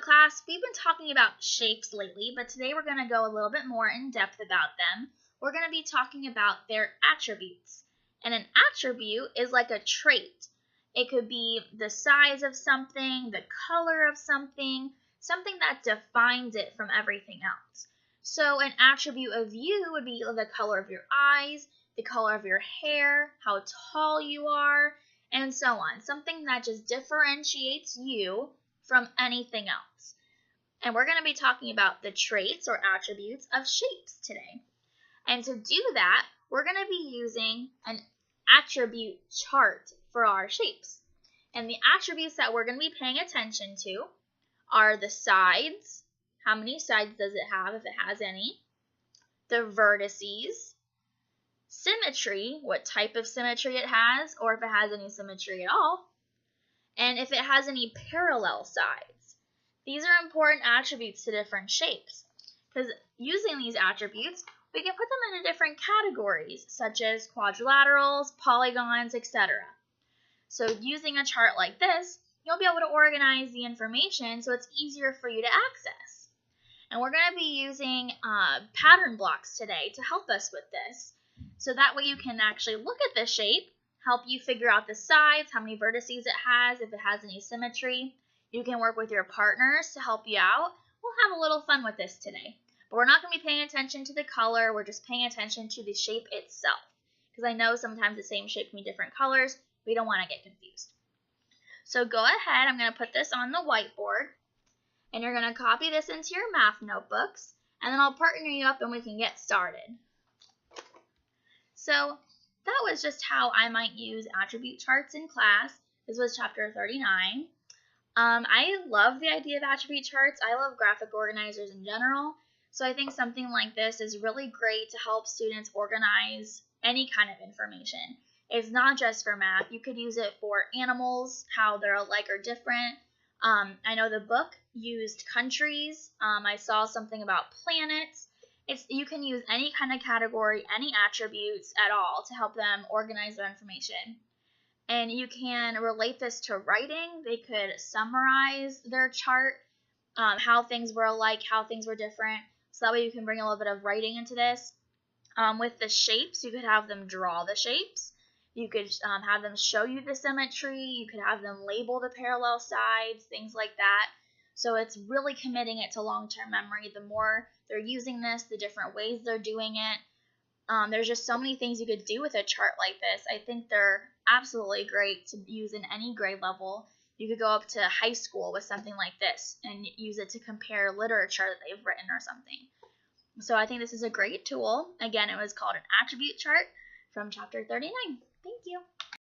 class, we've been talking about shapes lately, but today we're going to go a little bit more in depth about them. We're going to be talking about their attributes. And an attribute is like a trait. It could be the size of something, the color of something, something that defines it from everything else. So an attribute of you would be the color of your eyes, the color of your hair, how tall you are, and so on. Something that just differentiates you from anything else. And we're going to be talking about the traits or attributes of shapes today. And to do that, we're going to be using an attribute chart for our shapes. And the attributes that we're going to be paying attention to are the sides. How many sides does it have, if it has any? The vertices. Symmetry, what type of symmetry it has, or if it has any symmetry at all. And if it has any parallel sides. These are important attributes to different shapes, because using these attributes, we can put them into different categories, such as quadrilaterals, polygons, etc. So using a chart like this, you'll be able to organize the information so it's easier for you to access. And we're going to be using pattern blocks today to help us with this. So that way you can actually look at the shape, help you figure out the sides, how many vertices it has, if it has any symmetry. You can work with your partners to help you out. We'll have a little fun with this today. But we're not going to be paying attention to the color. We're just paying attention to the shape itself. Because I know sometimes the same shape can be different colors. We don't want to get confused. So go ahead. I'm going to put this on the whiteboard. And you're going to copy this into your math notebooks. And then I'll partner you up and we can get started. So that was just how I might use attribute charts in class. This was chapter 39. I love the idea of attribute charts. I love graphic organizers in general. So I think something like this is really great to help students organize any kind of information. It's not just for math. You could use it for animals, how they're alike or different. I know the book used countries. I saw something about planets. You can use any kind of category, any attributes at all to help them organize their information. And you can relate this to writing. They could summarize their chart, how things were alike, how things were different. So that way you can bring a little bit of writing into this. With the shapes, you could have them draw the shapes. You could have them show you the symmetry. You could have them label the parallel sides, things like that. So it's really committing it to long-term memory. The more they're using this, the different ways they're doing it. There's just so many things you could do with a chart like this. I think they're absolutely great to use in any grade level. You could go up to high school with something like this and use it to compare literature that they've written or something. So I think this is a great tool. Again, it was called an attribute chart from chapter 39. Thank you.